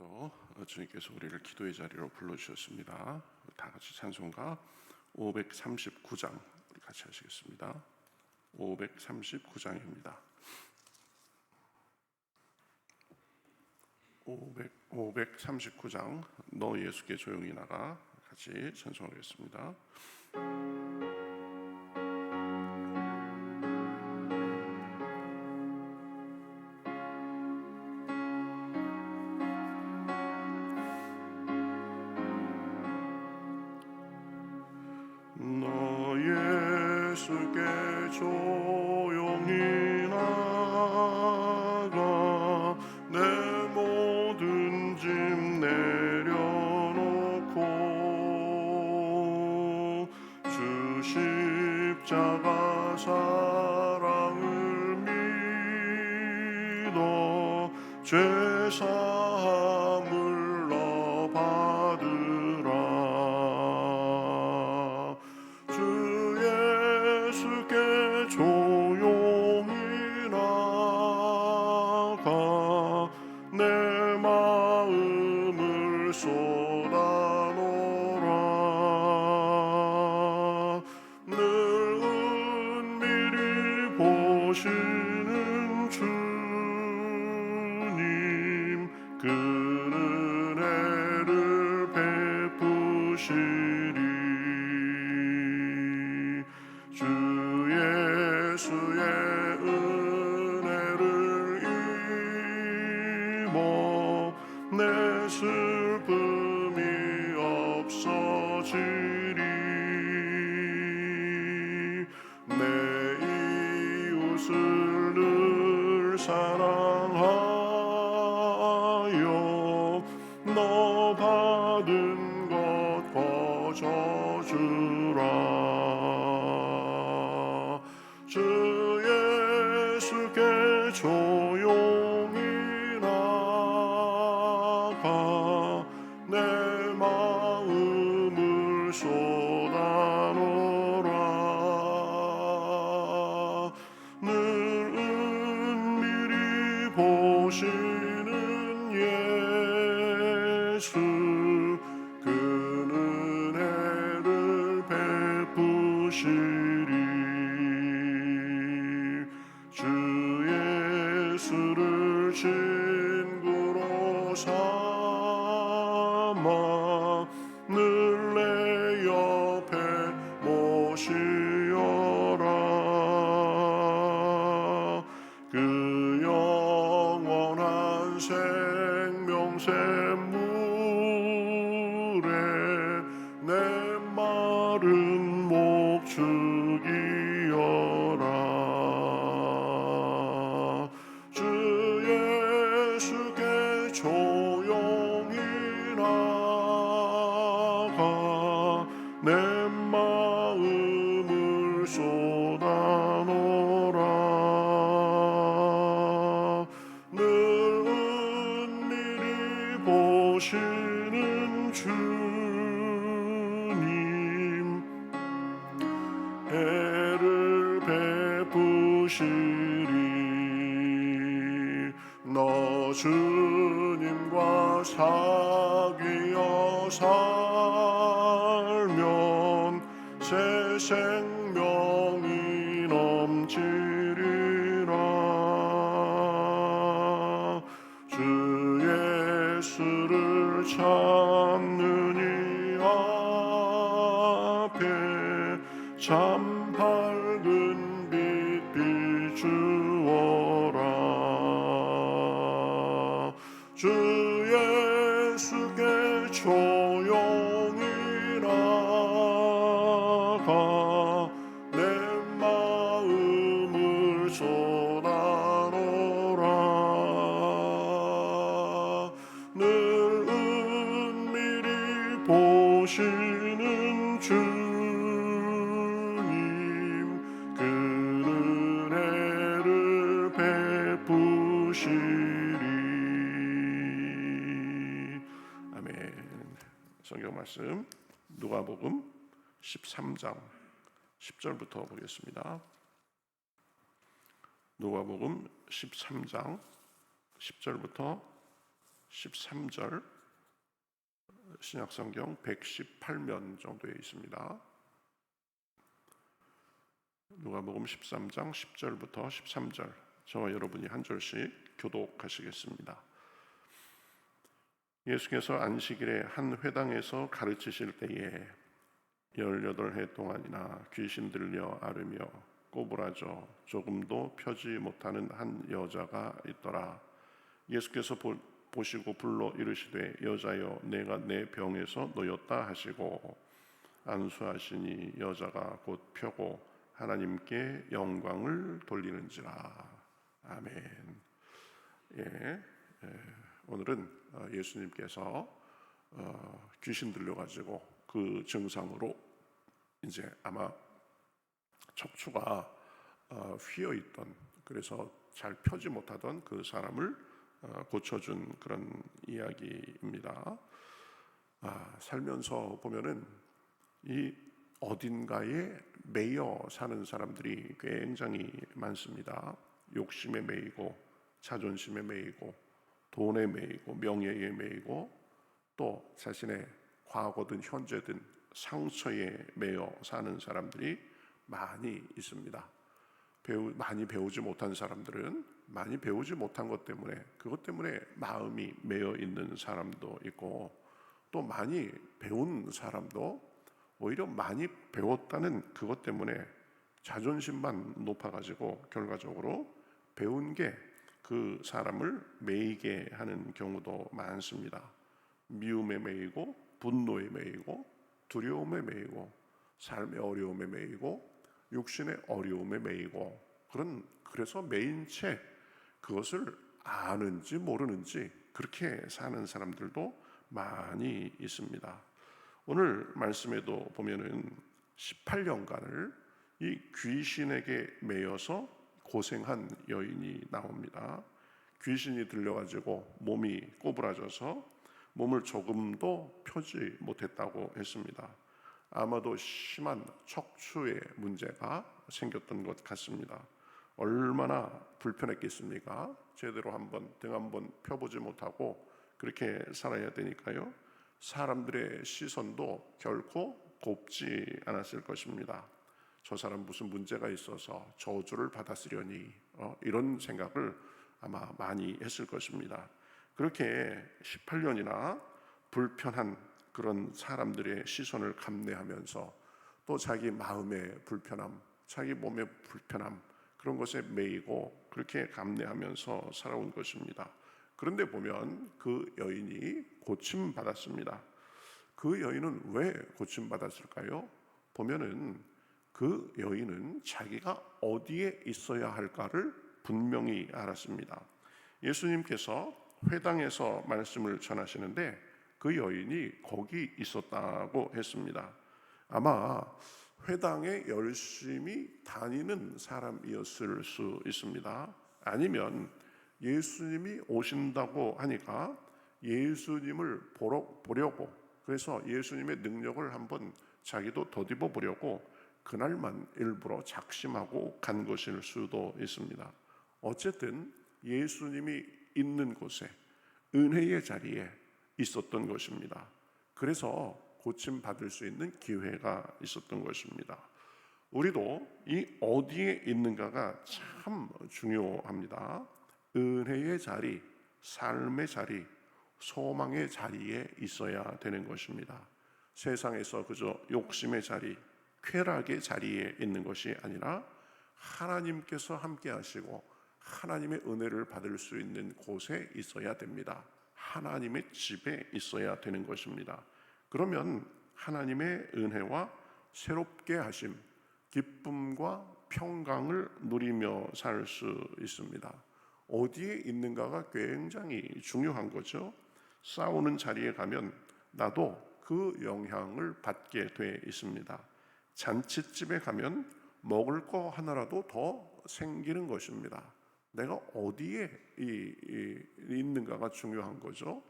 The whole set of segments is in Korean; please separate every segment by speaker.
Speaker 1: 오늘도 주님께서 우리를 기도의 자리로 불러주셨습니다. 다 같이 찬송가 539장 우리 같이 하시겠습니다. 539장입니다. 539장 너 예수께 조용히 나가 같이 찬송하겠습니다. 예수께 조용히 나가 내 모든 짐 내려놓고 주 십자가 사랑을 믿어 죄사함을 너 받으라. 조용히 나가 내 마음을 쏟아놓으라. 늘 은밀히 보시는 주님 그 은혜를 베푸시리. 예수의 은혜를 입어 내 슬픔이 없어지리. 내 이웃을 늘 사랑하여 너 받은 것 거저주라. 주 예수께 조용히 나가 내 마음을 쏟아놓으라. 늘 은밀히 보시는 예수 그 은혜를 베푸시리. 주 예수를 친구로 삼아 늘 내 옆에 모시어라. 그 영원한 생명샘물에 내 마른 목 죽이어라. 조용히 나가 내 마음을 쏟아놓으라. 늘 은밀히 보시는 주님 애를 베푸시리. 너 주님과 사귀어 살면 새 생명이 넘치리라. 주 예수를 찾는 이 앞에 참 밝은 빛 비추어라. 주 예수께 조용히 나가 내 마음을 쏟아놓으라. 늘 은밀히 보시는 주님 그 은혜를 베푸시리. 성경 말씀 누가복음 13장 10절부터 보겠습니다. 누가복음 13장 10절부터 13절, 신약성경 118면 정도에 있습니다. 누가복음 13장 10절부터 13절, 저와 여러분이 한 절씩 교독하시겠습니다. 예수께서 안식일에 한 회당에서 가르치실 때에 18해 동안이나 귀신 들려 앓으며 꼬부라져 조금도 펴지 못하는 한 여자가 있더라. 예수께서 보시고 불러 이르시되 여자여 내가 내 병에서 놓였다 하시고 안수하시니 여자가 곧 펴고 하나님께 영광을 돌리는지라. 아멘. 오늘은 예수님께서 귀신 들려가지고 그 증상으로 이제 아마 척추가 휘어 있던, 그래서 잘 펴지 못하던 그 사람을 고쳐준 그런 이야기입니다. 살면서 보면은 이 어딘가에 매여 사는 사람들이 굉장히 많습니다. 욕심에 매이고 자존심에 매이고 돈에 매이고 명예에 매이고 또 자신의 과거든 현재든 상처에 매여 사는 사람들이 많이 있습니다. 많이 배우지 못한 사람들은 많이 배우지 못한 것 때문에, 그것 때문에 마음이 매여 있는 사람도 있고, 또 많이 배운 사람도 오히려 많이 배웠다는 그것 때문에 자존심만 높아가지고 결과적으로 배운 게 그 사람을 매이게 하는 경우도 많습니다. 미움에 매이고 분노에 매이고 두려움에 매이고 삶의 어려움에 매이고 육신의 어려움에 매이고, 그래서 매인 채 그것을 아는지 모르는지 그렇게 사는 사람들도 많이 있습니다. 오늘 말씀에도 보면은 18년간을 이 귀신에게 매여서 고생한 여인이 나옵니다. 귀신이 들려가지고 몸이 꼬부라져서 몸을 조금도 펴지 못했다고 했습니다. 아마도 심한 척추의 문제가 생겼던 것 같습니다. 얼마나 불편했겠습니까? 제대로 등 한번 펴보지 못하고 그렇게 살아야 되니까요. 사람들의 시선도 결코 곱지 않았을 것입니다. 저 사람 무슨 문제가 있어서 저주를 받았으려니, 이런 생각을 아마 많이 했을 것입니다. 그렇게 18년이나 불편한 그런 사람들의 시선을 감내하면서 또 자기 마음의 불편함, 자기 몸의 불편함, 그런 것에 매이고 그렇게 감내하면서 살아온 것입니다. 그런데 보면 그 여인이 고침받았습니다. 그 여인은 왜 고침받았을까요? 보면은 그 여인은 자기가 어디에 있어야 할까를 분명히 알았습니다. 예수님께서 회당에서 말씀을 전하시는데 그 여인이 거기 있었다고 했습니다. 아마 회당에 열심히 다니는 사람이었을 수 있습니다. 아니면 예수님이 오신다고 하니까 예수님을 보려고, 그래서 예수님의 능력을 한번 자기도 덧입어 보려고 그날만 일부러 작심하고 간 것일 수도 있습니다. 어쨌든 예수님이 있는 곳에, 은혜의 자리에 있었던 것입니다. 그래서 고침받을 수 있는 기회가 있었던 것입니다. 우리도 이 어디에 있는가가 참 중요합니다. 은혜의 자리, 삶의 자리, 소망의 자리에 있어야 되는 것입니다. 세상에서 그저 욕심의 자리, 쾌락의 자리에 있는 것이 아니라 하나님께서 함께 하시고 하나님의 은혜를 받을 수 있는 곳에 있어야 됩니다. 하나님의 집에 있어야 되는 것입니다. 그러면 하나님의 은혜와 새롭게 하심, 기쁨과 평강을 누리며 살 수 있습니다. 어디에 있는가가 굉장히 중요한 거죠. 싸우는 자리에 가면 나도 그 영향을 받게 돼 있습니다. 잔칫집에 가면 먹을 거 하나라도 더 생기는 것입니다. 내가 어디에 있는가가 중요한 거죠.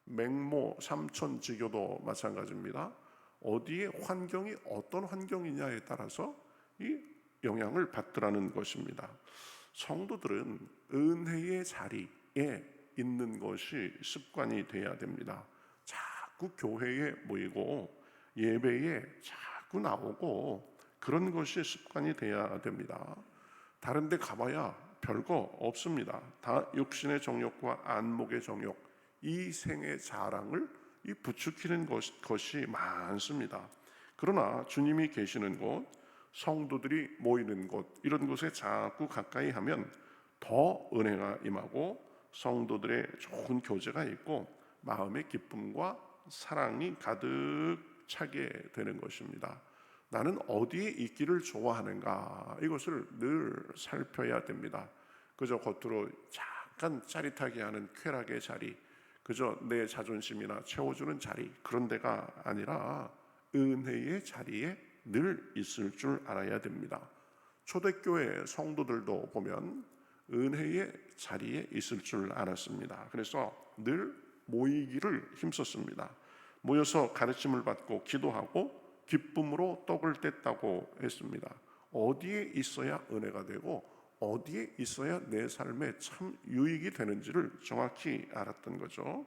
Speaker 1: 맹모 삼천지교도 마찬가지입니다. 어디에 환경이 어떤 환경이냐에 따라서 이 영향을 받더라는 것입니다. 성도들은 은혜의 자리에 있는 것이 습관이 돼야 됩니다. 자꾸 교회에 모이고 예배에 자꾸 나오고 그런 것이 습관이 돼야 됩니다. 다른 데 가봐야 별거 없습니다. 다 육신의 정욕과 안목의 정욕, 이 생의 자랑을 부추기는 것이 많습니다. 그러나 주님이 계시는 곳, 성도들이 모이는 곳, 이런 곳에 자꾸 가까이 하면 더 은혜가 임하고 성도들의 좋은 교제가 있고 마음의 기쁨과 사랑이 가득 차게 되는 것입니다. 나는 어디에 있기를 좋아하는가, 이것을 늘 살펴야 됩니다. 그저 겉으로 잠깐 짜릿하게 하는 쾌락의 자리, 그저 내 자존심이나 채워주는 자리, 그런 데가 아니라 은혜의 자리에 늘 있을 줄 알아야 됩니다. 초대교회 성도들도 보면 은혜의 자리에 있을 줄 알았습니다. 그래서 늘 모이기를 힘썼습니다. 모여서 가르침을 받고 기도하고 기쁨으로 떡을 뗐다고 했습니다. 어디에 있어야 은혜가 되고 어디에 있어야 내 삶에 참 유익이 되는지를 정확히 알았던 거죠.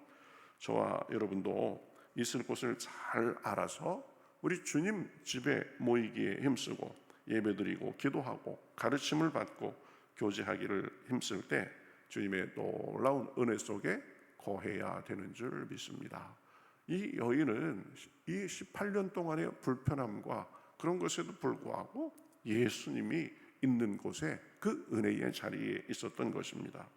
Speaker 1: 저와 여러분도 있을 곳을 잘 알아서 우리 주님 집에 모이기에 힘쓰고 예배드리고 기도하고 가르침을 받고 교제하기를 힘쓸 때 주님의 놀라운 은혜 속에 거해야 되는 줄 믿습니다. 이 여인은 이 18년 동안의 불편함과 그런 것에도 불구하고 예수님이 있는 곳에 그 은혜의 자리에 있었던 것입니다.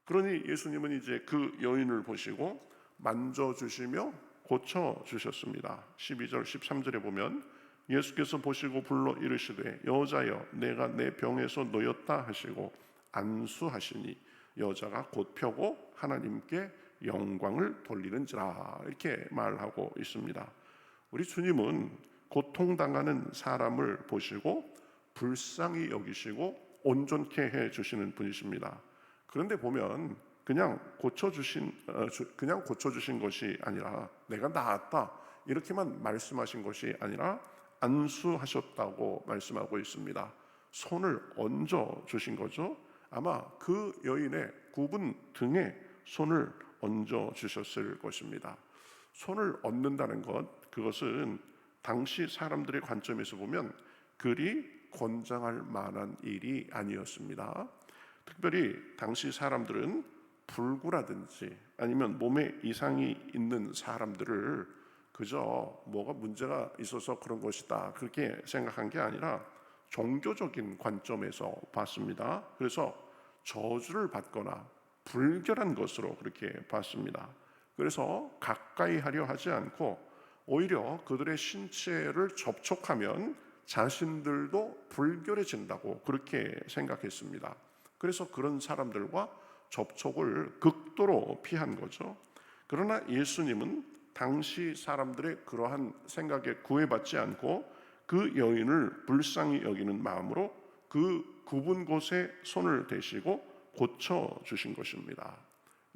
Speaker 1: 그러니 예수님은 이제 그 여인을 보시고 만져주시며 고쳐주셨습니다. 12절 13절에 보면 예수께서 보시고 불러 이르시되 여자여 내가 내 병에서 놓였다 하시고 안수하시니 여자가 곧 펴고 하나님께 영광을 돌리는지라, 이렇게 말하고 있습니다. 우리 주님은 고통당하는 사람을 보시고 불쌍히 여기시고 온전케 해주시는 분이십니다. 그런데 보면 그냥 고쳐주신 것이 아니라 내가 나았다 이렇게만 말씀하신 것이 아니라 안수하셨다고 말씀하고 있습니다. 손을 얹어 주신 거죠. 아마 그 여인의 굽은 등에 손을 얹어 주셨을 것입니다. 손을 얹는다는 것, 그것은 당시 사람들의 관점에서 보면 그리 권장할 만한 일이 아니었습니다. 특별히 당시 사람들은 불구라든지 아니면 몸에 이상이 있는 사람들을 그저 뭐가 문제가 있어서 그런 것이다 그렇게 생각한 게 아니라 종교적인 관점에서 봤습니다. 그래서 저주를 받거나 불결한 것으로 그렇게 봤습니다. 그래서 가까이 하려 하지 않고 오히려 그들의 신체를 접촉하면 자신들도 불결해진다고 그렇게 생각했습니다. 그래서 그런 사람들과 접촉을 극도로 피한 거죠. 그러나 예수님은 당시 사람들의 그러한 생각에 구애받지 않고 그 여인을 불쌍히 여기는 마음으로 그 굽은 곳에 손을 대시고 고쳐주신 것입니다.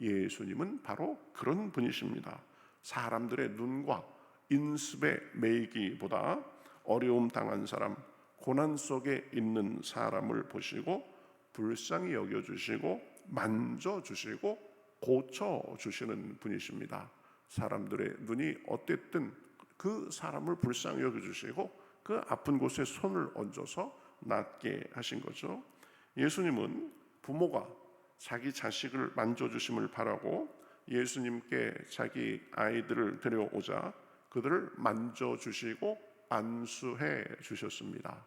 Speaker 1: 예수님은 바로 그런 분이십니다. 사람들의 눈과 인습에 매이기보다 어려움 당한 사람, 고난 속에 있는 사람을 보시고 불쌍히 여겨주시고 만져주시고 고쳐주시는 분이십니다. 사람들의 눈이 어땠든 그 사람을 불쌍히 여겨주시고 그 아픈 곳에 손을 얹어서 낫게 하신 거죠. 예수님은 부모가 자기 자식을 만져주심을 바라고 예수님께 자기 아이들을 데려오자 그들을 만져주시고 안수해 주셨습니다.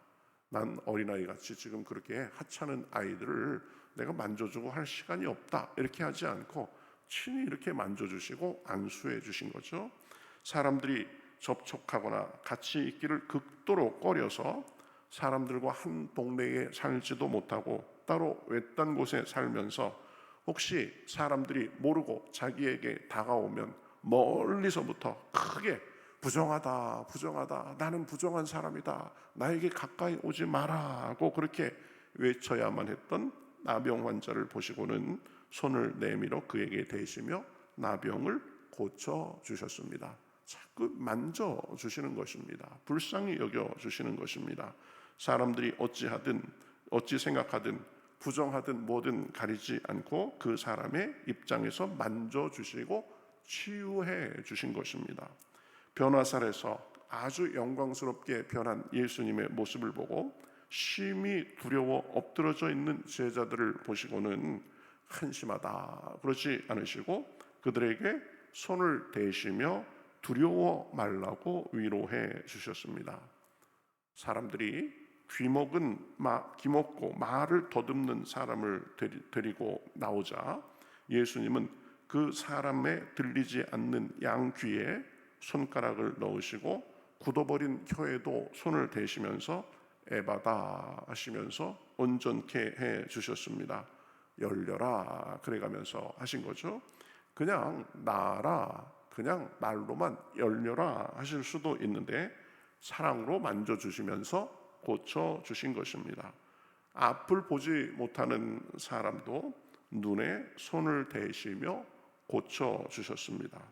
Speaker 1: 난 어린아이 같이 지금 그렇게 하찮은 아이들을 내가 만져주고 할 시간이 없다 이렇게 하지 않고 친히 이렇게 만져주시고 안수해 주신 거죠. 사람들이 접촉하거나 같이 있기를 극도로 꺼려서 사람들과 한 동네에 살지도 못하고 따로 외딴 곳에 살면서 혹시 사람들이 모르고 자기에게 다가오면 멀리서부터 크게 부정하다, 부정하다, 나는 부정한 사람이다, 나에게 가까이 오지 마라 하고 그렇게 외쳐야만 했던 나병 환자를 보시고는 손을 내밀어 그에게 대시며 나병을 고쳐주셨습니다. 자꾸 만져주시는 것입니다. 불쌍히 여겨주시는 것입니다. 사람들이 어찌 생각하든 부정하든 뭐든 가리지 않고 그 사람의 입장에서 만져주시고 치유해 주신 것입니다. 변화살에서 아주 영광스럽게 변한 예수님의 모습을 보고 심히 두려워 엎드러져 있는 제자들을 보시고는 한심하다 그러지 않으시고 그들에게 손을 대시며 두려워 말라고 위로해 주셨습니다. 사람들이 귀먹고 말을 더듬는 사람을 데리고 나오자 예수님은 그 사람의 들리지 않는 양귀에 손가락을 넣으시고 굳어버린 혀에도 손을 대시면서 에바다 하시면서 온전케 해 주셨습니다. 열려라 그래가면서 하신 거죠. 그냥 나아라, 그냥 말로만 열려라 하실 수도 있는데 사랑으로 만져주시면서 고쳐주신 것입니다. 앞을 보지 못하는 사람도 눈에 손을 대시며 고쳐주셨습니다.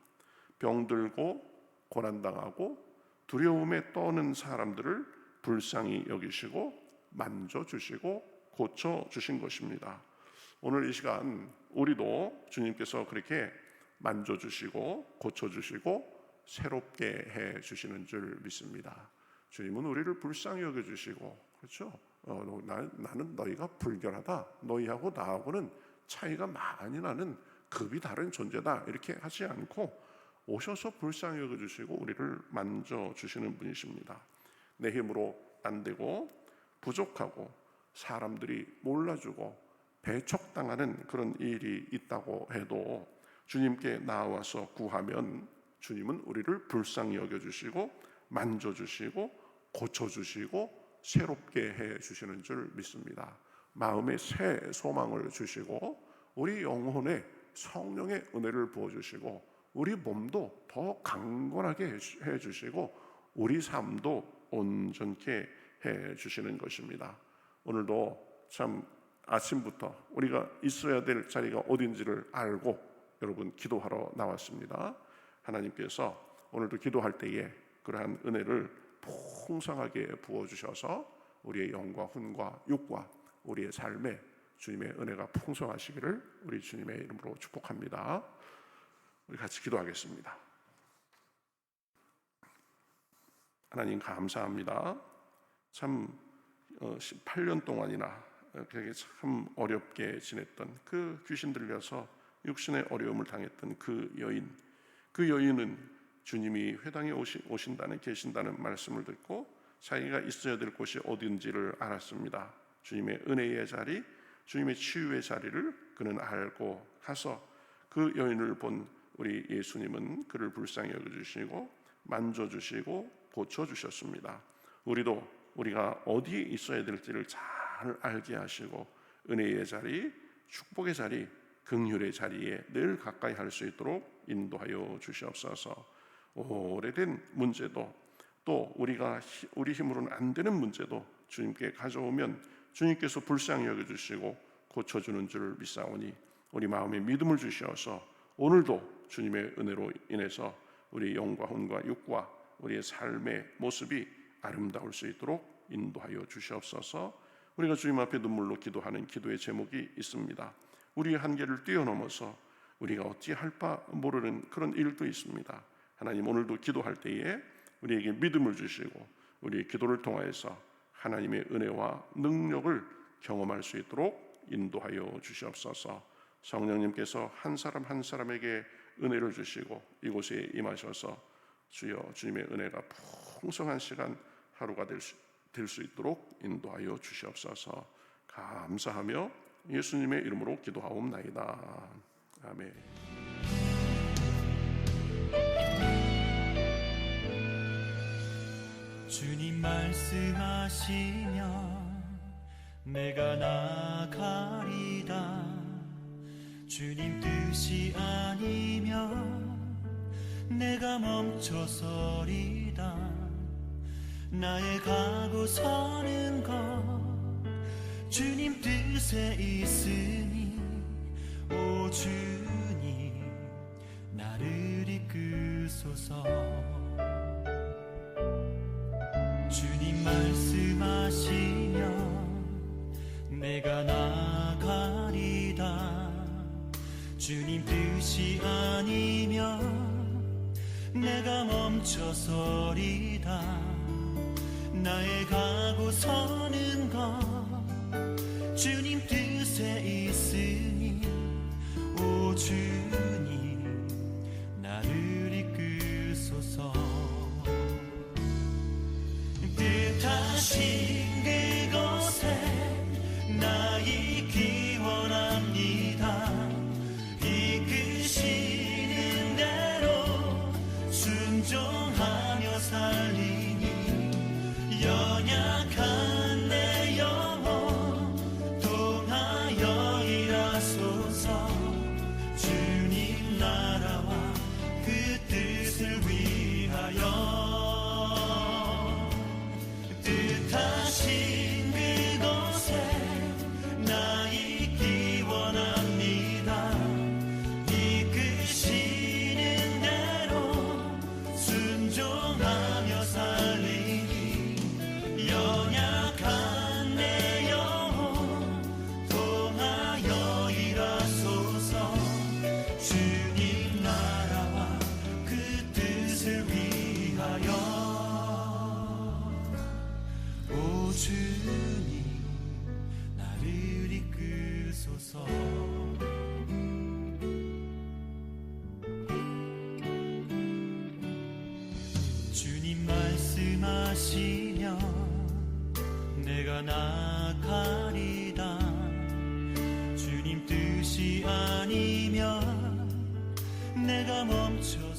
Speaker 1: 병들고 고난당하고 두려움에 떠는 사람들을 불쌍히 여기시고 만져주시고 고쳐주신 것입니다. 오늘 이 시간 우리도 주님께서 그렇게 만져주시고 고쳐주시고 새롭게 해주시는 줄 믿습니다. 주님은 우리를 불쌍히 여겨주시고, 그렇죠? 나는 너희가 불결하다, 너희하고 나하고는 차이가 많이 나는 급이 다른 존재다 이렇게 하지 않고 오셔서 불쌍히 여겨주시고 우리를 만져주시는 분이십니다. 내 힘으로 안 되고 부족하고 사람들이 몰라주고 배척당하는 그런 일이 있다고 해도 주님께 나와서 구하면 주님은 우리를 불쌍히 여겨주시고 만져주시고 고쳐주시고 새롭게 해주시는 줄 믿습니다. 마음에 새 소망을 주시고 우리 영혼에 성령의 은혜를 부어주시고 우리 몸도 더 강건하게 해주시고 우리 삶도 온전케 해주시는 것입니다. 오늘도 참 아침부터 우리가 있어야 될 자리가 어딘지를 알고 여러분 기도하러 나왔습니다. 하나님께서 오늘도 기도할 때에 그러한 은혜를 풍성하게 부어주셔서 우리의 영과 혼과 육과 우리의 삶에 주님의 은혜가 풍성하시기를 우리 주님의 이름으로 축복합니다. 우리 같이 기도하겠습니다. 하나님 감사합니다. 참 18년 동안이나 그게 참 어렵게 지냈던 그 귀신 들려서 육신의 어려움을 당했던 그 여인은 주님이 회당에 오신다는 계신다는 말씀을 듣고 자기가 있어야 될 곳이 어딘지를 알았습니다. 주님의 은혜의 자리, 주님의 치유의 자리를 그는 알고 가서 그 여인을 본 우리 예수님은 그를 불쌍히 여겨주시고 만져주시고 고쳐주셨습니다. 우리도 우리가 어디에 있어야 될지를 잘 알게 하시고 은혜의 자리, 축복의 자리, 긍휼의 자리에 늘 가까이 할 수 있도록 인도하여 주시옵소서. 오래된 문제도 또 우리 힘으로는 안 되는 문제도 주님께 가져오면 주님께서 불쌍히 여겨주시고 고쳐주는 줄 믿사오니 우리 마음에 믿음을 주시어서 오늘도 주님의 은혜로 인해서 우리 영과 혼과 육과 우리의 삶의 모습이 아름다울 수 있도록 인도하여 주시옵소서. 우리가 주님 앞에 눈물로 기도하는 기도의 제목이 있습니다. 우리의 한계를 뛰어넘어서 우리가 어찌할 바 모르는 그런 일도 있습니다. 하나님 오늘도 기도할 때에 우리에게 믿음을 주시고 우리의 기도를 통하여서 하나님의 은혜와 능력을 경험할 수 있도록 인도하여 주시옵소서. 성령님께서 한 사람 한 사람에게 은혜를 주시고 이곳에 임하셔서 주여 주님의 은혜가 풍성한 시간 하루가 될 수 있도록 인도하여 주시옵소서. 감사하며 예수님의 이름으로 기도하옵나이다. 아멘.
Speaker 2: 주님 말씀하시면 내가 나가리다. 주님 뜻이 아니면 내가 멈춰서리다. 나의 가고 서는 것 주님 뜻에 있으니 오 주님 나를 이끄소서. 주님 말씀하시면 내가 주님 뜻이 아니면 내가 멈춰서리다. 나의 가고 서는 것 주님 뜻에 있으니 오 주님 나를 이끄소서. 뜻하신 그곳에 나 있기 원합니다. 이끄시는 대로 순종하며 살리니 연약한 내 영혼 통하여 일하소서. 주님 나라와 그 뜻을 위하여 뜻하신 그곳에 나 있기 원합니다. 이끄시는 대로 순종하며 살리니 연약한 내 영혼 통하여 일하소서. 주님 나라와 그 뜻을 위하여 오 주님 나를 이끄소서. 주님 말씀하시면 내가 나가리다. 주님 뜻이 아니면 내가 멈춰